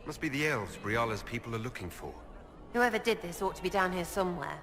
Must be the elves Briala's people are looking for. Whoever did this ought to be down here somewhere.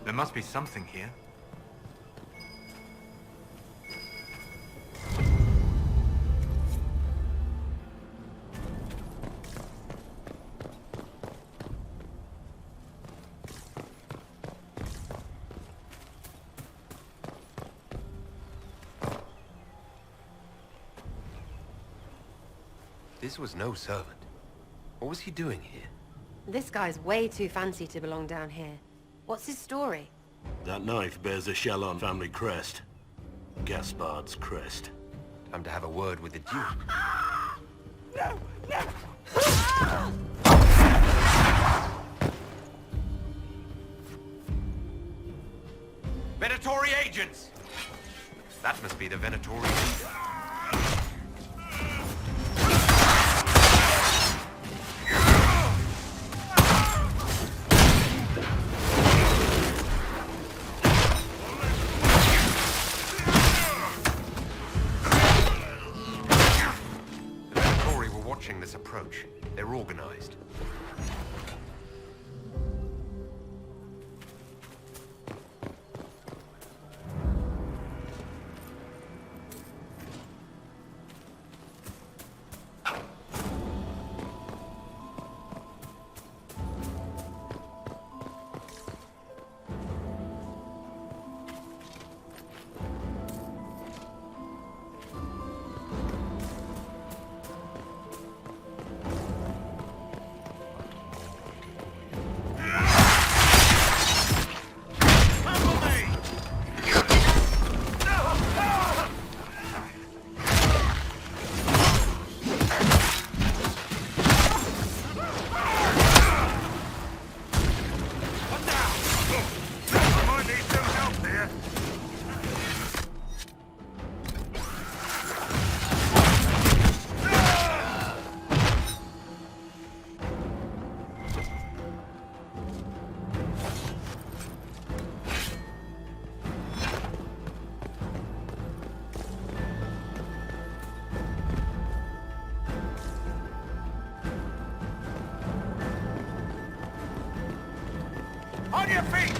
There must be something here. This was no servant. What was he doing here? This guy's way too fancy to belong down here. What's his story? That knife bears a Shalon family crest. Gaspard's crest. Time to have a word with the Duke. No! No! Venatori agents! That must be the Venatori leader. This approach. They're organized. On your feet!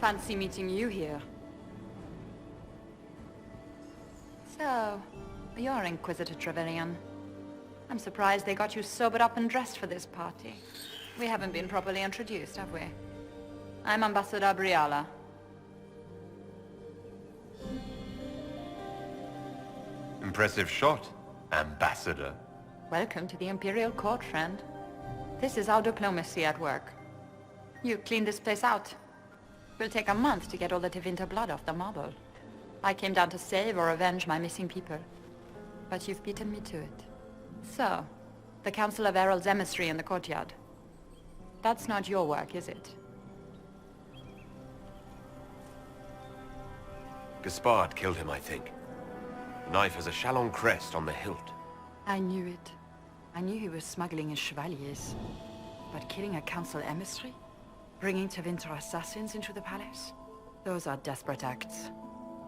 Fancy meeting you here. So, you're Inquisitor Trevelyan. I'm surprised they got you sobered up and dressed for this party. We haven't been properly introduced, have we? I'm Ambassador Briala. Impressive shot, Ambassador. Welcome to the Imperial Court, friend. This is our diplomacy at work. You clean this place out. Will take a month to get all the Tevinter blood off the marble. I came down to save or avenge my missing people. But you've beaten me to it. So, the Council of Herald's emissary in the courtyard. That's not your work, is it? Gaspard killed him, I think. The knife has a Chalon crest on the hilt. I knew it. I knew he was smuggling his chevaliers. But killing a council emissary? Bringing Tevinter assassins into the palace? Those are desperate acts.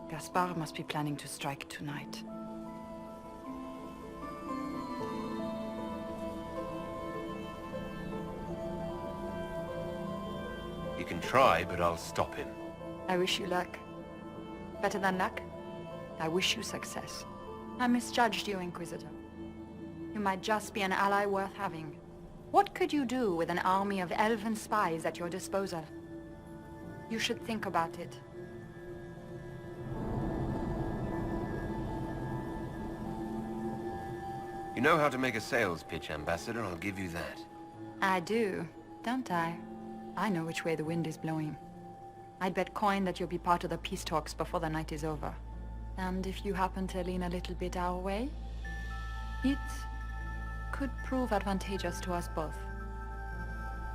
Gaspard must be planning to strike tonight. You can try, but I'll stop him. I wish you luck. Better than luck? I wish you success. I misjudged you, Inquisitor. You might just be an ally worth having. What could you do with an army of elven spies at your disposal? You should think about it. You know how to make a sales pitch, Ambassador, I'll give you that. I do, don't I? I know which way the wind is blowing. I'd bet coin that you'll be part of the peace talks before the night is over. And if you happen to lean a little bit our way, it could prove advantageous to us both.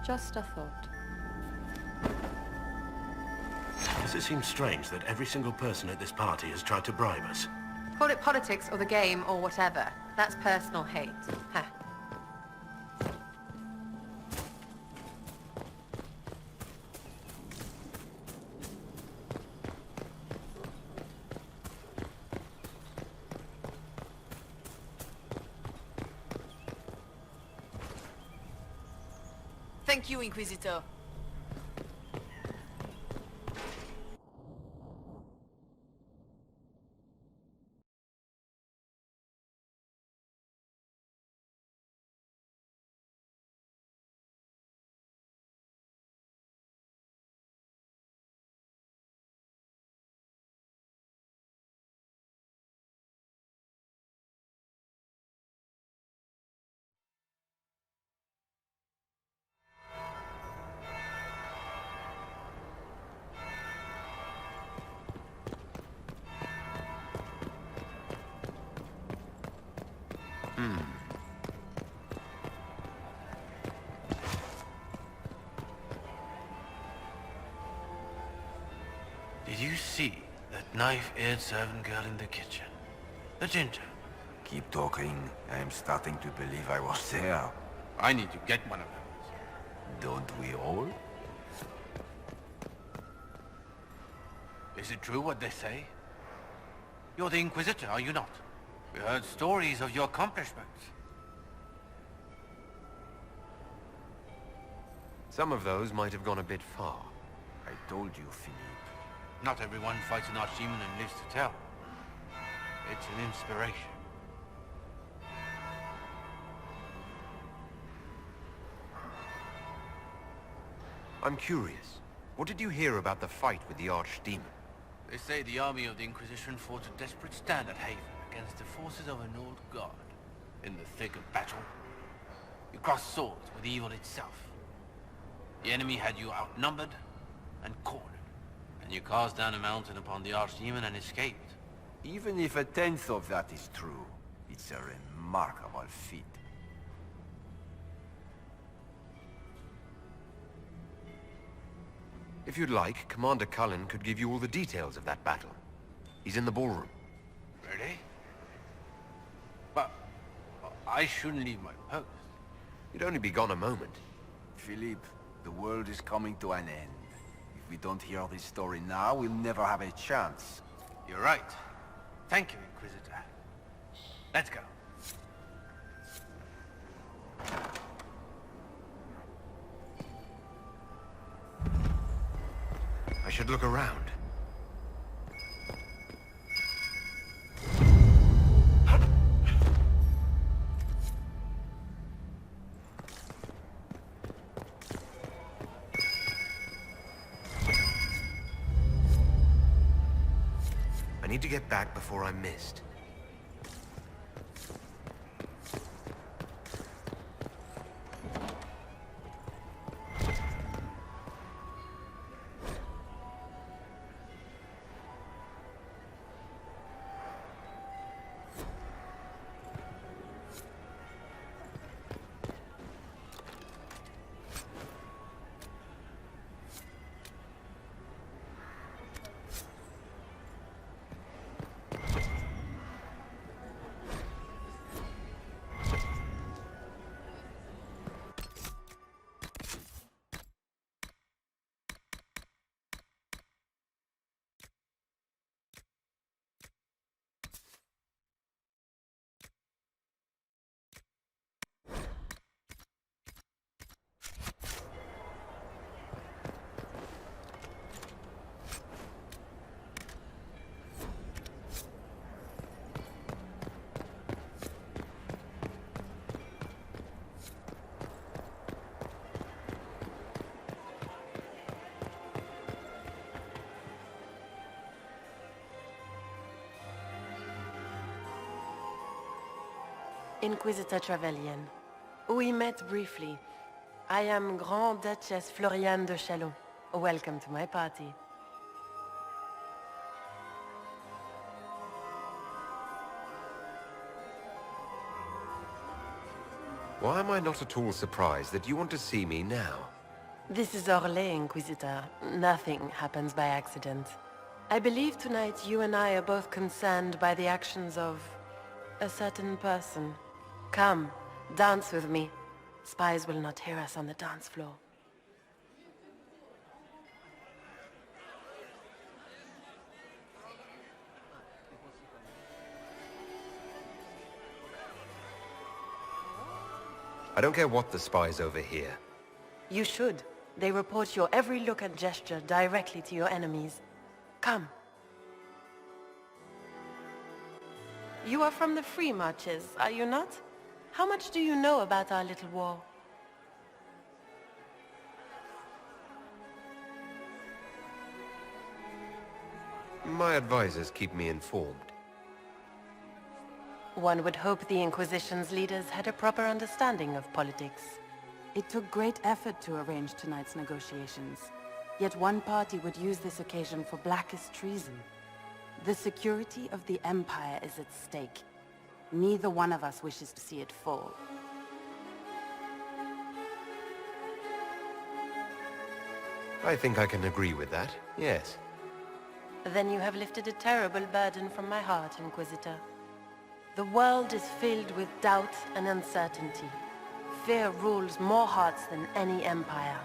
Just a thought. Does it seem strange that every single person at this party has tried to bribe us? Call it politics or the game or whatever. That's personal hate. Huh. Thank you, Inquisitor. Did you see that knife-eared servant girl in the kitchen? The ginger. Keep talking. I'm starting to believe I was there. I need to get one of those. Don't we all? Is it true what they say? You're the Inquisitor, are you not? We heard stories of your accomplishments. Some of those might have gone a bit far. I told you, Philippe. Not everyone fights an archdemon and lives to tell. It's an inspiration. I'm curious. What did you hear about the fight with the Archdemon? They say the army of the Inquisition fought a desperate stand at Haven against the forces of an old god. In the thick of battle, you crossed swords with evil itself. The enemy had you outnumbered and cornered, and you cast down a mountain upon the Archdemon and escaped. Even if a tenth of that is true, it's a remarkable feat. If you'd like, Commander Cullen could give you all the details of that battle. He's in the ballroom. Really? But I shouldn't leave my post. You'd only be gone a moment. Philippe, the world is coming to an end. If we don't hear this story now, we'll never have a chance. You're right. Thank you, Inquisitor. Let's go. I should look around. I need to get back before I'm missed. Inquisitor Trevelyan. We met briefly. I am Grand Duchess Floriane de Chalon. Welcome to my party. Why am I not at all surprised that you want to see me now? This is Orlais, Inquisitor. Nothing happens by accident. I believe tonight you and I are both concerned by the actions of a certain person. Come, dance with me. Spies will not hear us on the dance floor. I don't care what the spies overhear. You should. They report your every look and gesture directly to your enemies. Come. You are from the Free Marches, are you not? How much do you know about our little war? My advisors keep me informed. One would hope the Inquisition's leaders had a proper understanding of politics. It took great effort to arrange tonight's negotiations. Yet one party would use this occasion for blackest treason. The security of the Empire is at stake. Neither one of us wishes to see it fall. I think I can agree with that, yes. Then you have lifted a terrible burden from my heart, Inquisitor. The world is filled with doubt and uncertainty. Fear rules more hearts than any empire.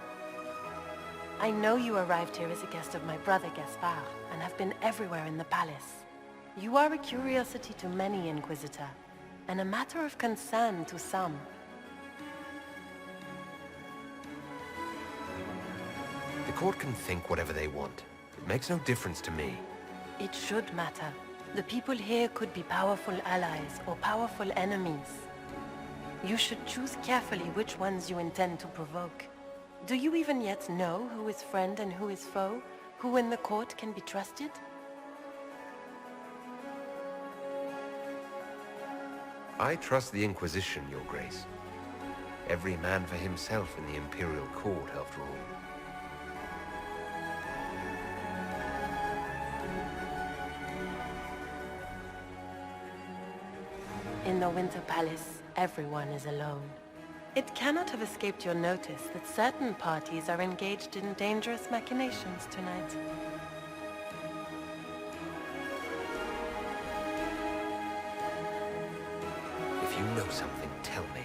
I know you arrived here as a guest of my brother Gaspard, and have been everywhere in the palace. You are a curiosity to many, Inquisitor, and a matter of concern to some. The court can think whatever they want. It makes no difference to me. It should matter. The people here could be powerful allies or powerful enemies. You should choose carefully which ones you intend to provoke. Do you even yet know who is friend and who is foe? Who in the court can be trusted? I trust the Inquisition, Your Grace. Every man for himself in the Imperial Court, after all. In the Winter Palace, everyone is alone. It cannot have escaped your notice that certain parties are engaged in dangerous machinations tonight. If you know something, tell me.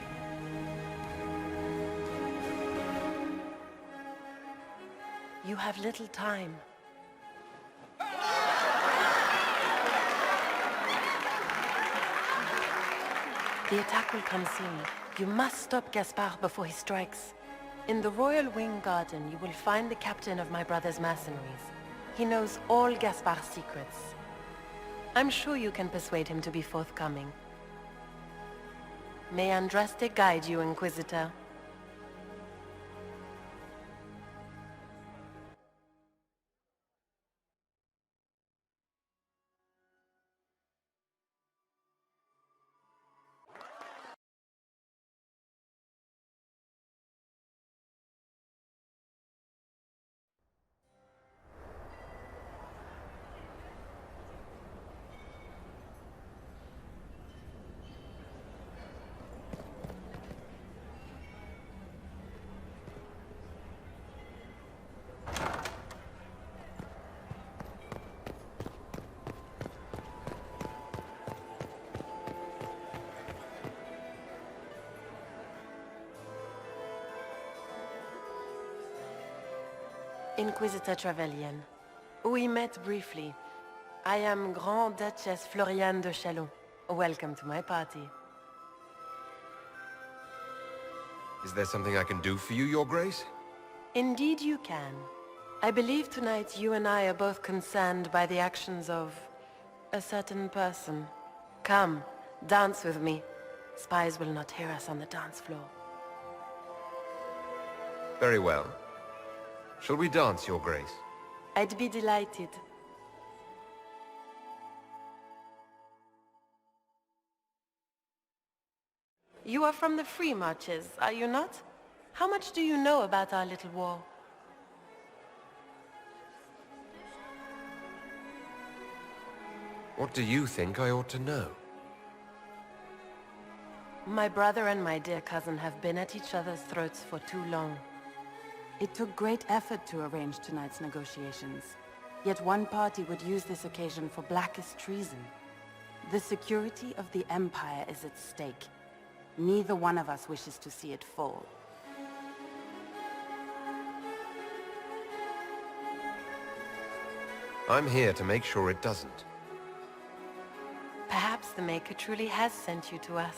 You have little time. The attack will come soon. You must stop Gaspard before he strikes. In the Royal Wing Garden, you will find the captain of my brother's mercenaries. He knows all Gaspar's secrets. I'm sure you can persuade him to be forthcoming. May Andraste guide you, Inquisitor. Inquisitor Trevelyan. We met briefly. I am Grand Duchess Floriane de Chalon. Welcome to my party. Is there something I can do for you, Your Grace? Indeed you can. I believe tonight you and I are both concerned by the actions of a certain person. Come, dance with me. Spies will not hear us on the dance floor. Very well. Shall we dance, Your Grace? I'd be delighted. You are from the Free Marches, are you not? How much do you know about our little war? What do you think I ought to know? My brother and my dear cousin have been at each other's throats for too long. It took great effort to arrange tonight's negotiations. Yet one party would use this occasion for blackest treason. The security of the Empire is at stake. Neither one of us wishes to see it fall. I'm here to make sure it doesn't. Perhaps the Maker truly has sent you to us.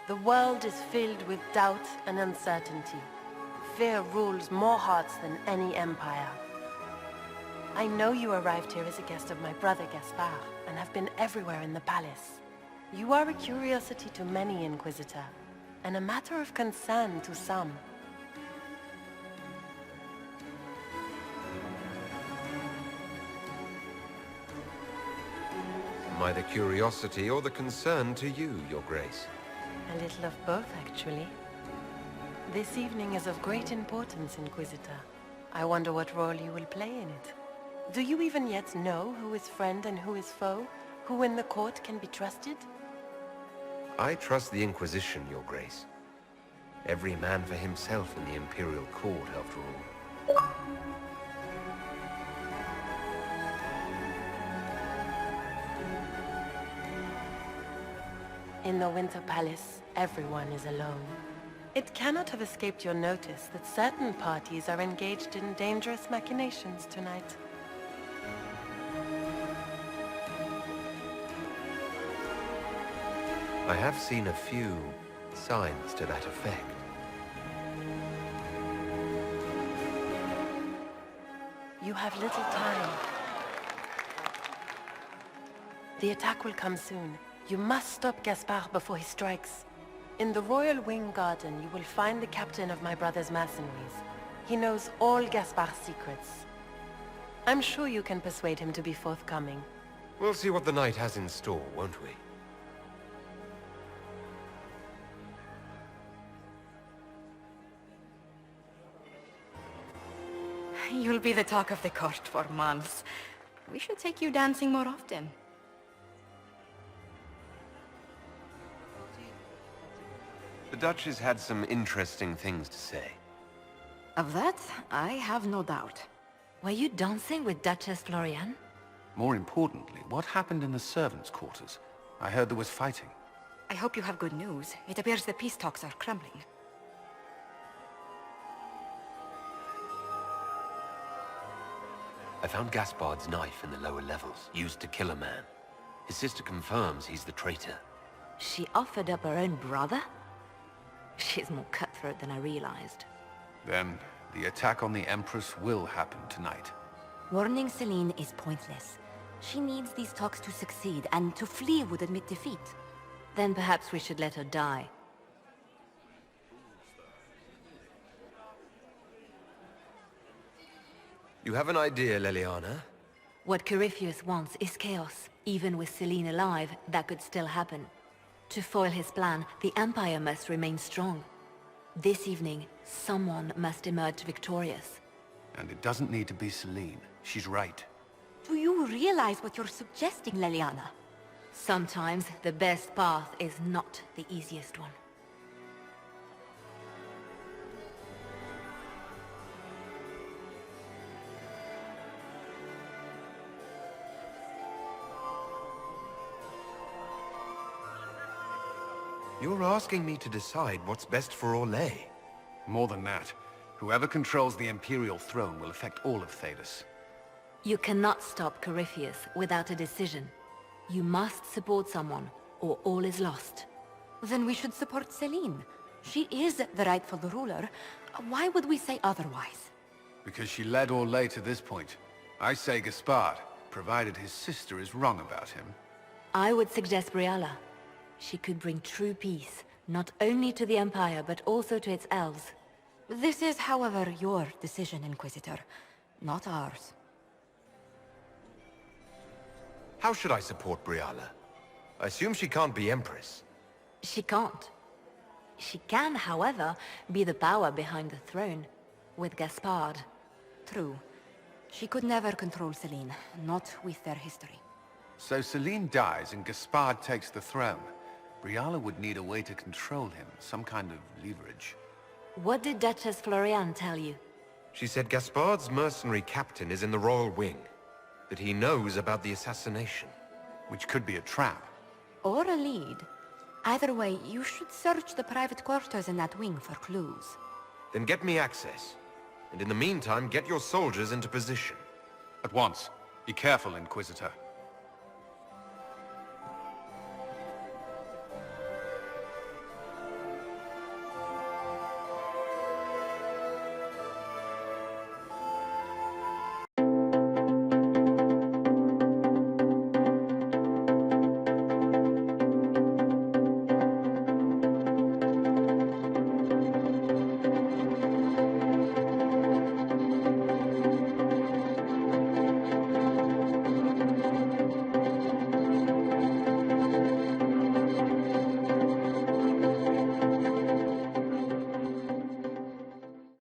The world is filled with doubt and uncertainty. Fear rules more hearts than any empire. I know you arrived here as a guest of my brother Gaspard, and have been everywhere in the palace. You are a curiosity to many, Inquisitor, and a matter of concern to some. Am I the curiosity or the concern to you, Your Grace? A little of both, actually. This evening is of great importance, Inquisitor. I wonder what role you will play in it. Do you even yet know who is friend and who is foe? Who in the court can be trusted? I trust the Inquisition, Your Grace. Every man for himself in the Imperial Court, after all. In the Winter Palace, everyone is alone. It cannot have escaped your notice that certain parties are engaged in dangerous machinations tonight. I have seen a few signs to that effect. You have little time. The attack will come soon. You must stop Gaspard before he strikes. In the Royal Wing Garden, you will find the captain of my brother's mercenaries. He knows all Gaspard's secrets. I'm sure you can persuade him to be forthcoming. We'll see what the night has in store, won't we? You'll be the talk of the court for months. We should take you dancing more often. The Duchess had some interesting things to say. Of that, I have no doubt. Were you dancing with Duchess Floriane? More importantly, what happened in the servants' quarters? I heard there was fighting. I hope you have good news. It appears the peace talks are crumbling. I found Gaspard's knife in the lower levels, used to kill a man. His sister confirms he's the traitor. She offered up her own brother? She's more cutthroat than I realized. Then, the attack on the Empress will happen tonight. Warning Celine is pointless. She needs these talks to succeed, and to flee would admit defeat. Then perhaps we should let her die. You have an idea, Leliana? What Corypheus wants is chaos. Even with Celine alive, that could still happen. To foil his plan, the Empire must remain strong. This evening, someone must emerge victorious. And it doesn't need to be Celine. She's right. Do you realize what you're suggesting, Leliana? Sometimes the best path is not the easiest one. You're asking me to decide what's best for Orlais. More than that, whoever controls the Imperial throne will affect all of Thedas. You cannot stop Corypheus without a decision. You must support someone, or all is lost. Then we should support Celine. She is the rightful ruler. Why would we say otherwise? Because she led Orlais to this point. I say Gaspard, provided his sister is wrong about him. I would suggest Briala. She could bring true peace, not only to the Empire, but also to its elves. This is, however, your decision, Inquisitor, not ours. How should I support Briala? I assume she can't be Empress. She can't. She can, however, be the power behind the throne, with Gaspard. True. She could never control Celine, not with their history. So Celine dies and Gaspard takes the throne. Briala would need a way to control him, some kind of leverage. What did Duchess Floriane tell you? She said Gaspard's mercenary captain is in the royal wing, that he knows about the assassination. Which could be a trap. Or a lead. Either way, you should search the private quarters in that wing for clues. Then get me access. And in the meantime, get your soldiers into position. At once. Be careful, Inquisitor.